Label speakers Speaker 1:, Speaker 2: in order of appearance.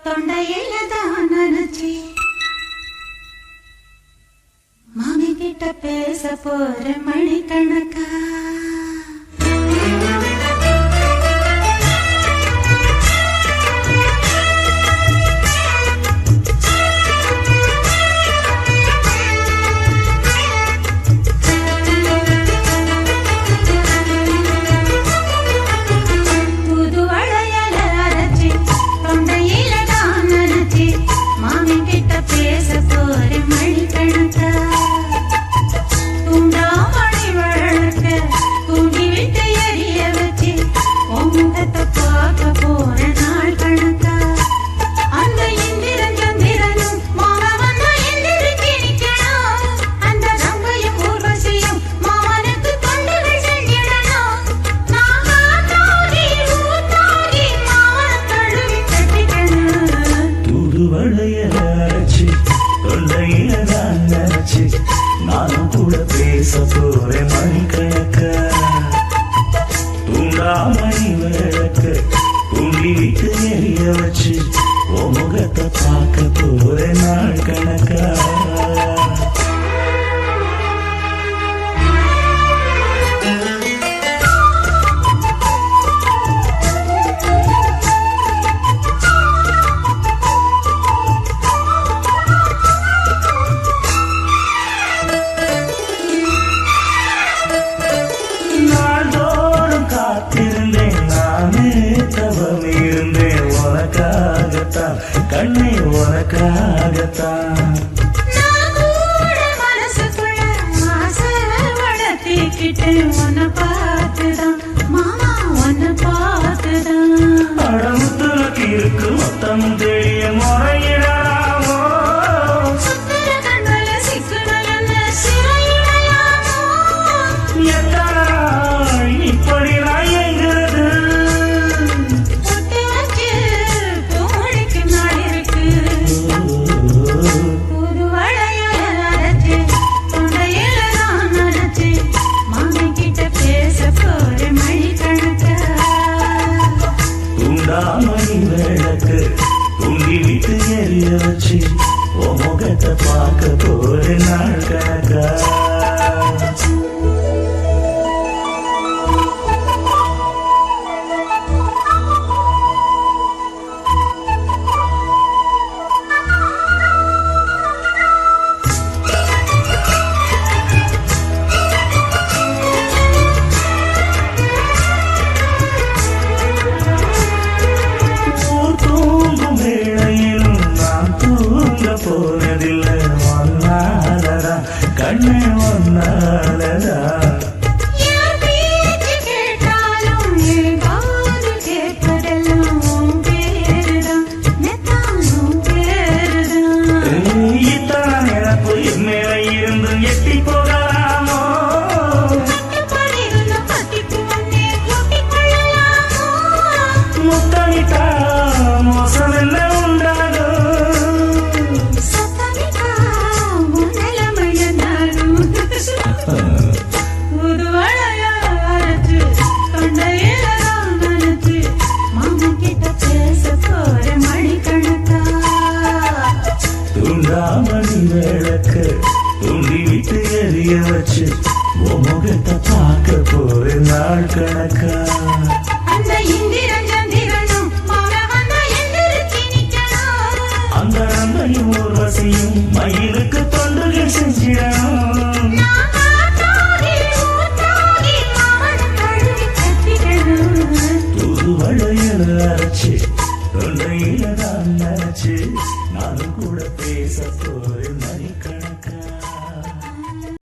Speaker 1: தொண்டையில தான் நினைச்சி மாமி கிட்ட பேச போற மணிக்கணக்கா
Speaker 2: நானும் கூட பேச போறேன் மணிக்கணக்க தூண்டாமணி விளக்க தூண்டி விட்டு எரிய வச்சு உன் முகத்தை பார்க்க போறேன் நாள் கணக்கா கண்ணே உனக்காகத்தான்
Speaker 1: மனசுக்குள்ள ஆசை வளர்த்திக்கிட்டு உன்னை பார்த்துதான் மாமா உன்னை பார்த்துதான்
Speaker 2: அடமுத்துலக்கு இருக்கு மொத்தம் தெரிய முறையிடலாமோ இப்படி நான் எங்கிறது மணி விளக்கு தூண்டி விட்டு எரிய வச்சு உன் முகத்தை பார்க்க போறேன் நாள் கணக்கா போனதில்லை ஒன்னாலதா கண்ணே ஒன்னாலதா இத்தான் இழப்பு மேல இருந்து எட்டி போகலாமோ முத்தமிட்டா மோசம் என்ன உண்டாகும் மணி விளக்கு தூண்டி விட்டு எரிய வச்சு உன் முகத்தை பார்க்க போறேன் நாள் கணக்கா அந்த நந்தையும் ஊர்வசியும் மயிலுக்கு தொண்டுகள் செஞ்சிடணும் தூதுவளையல் அரைச்சு தொண்டையில தான் நினைச்சு நானும் கூட பேச போறேன் மணிக்கணக்கா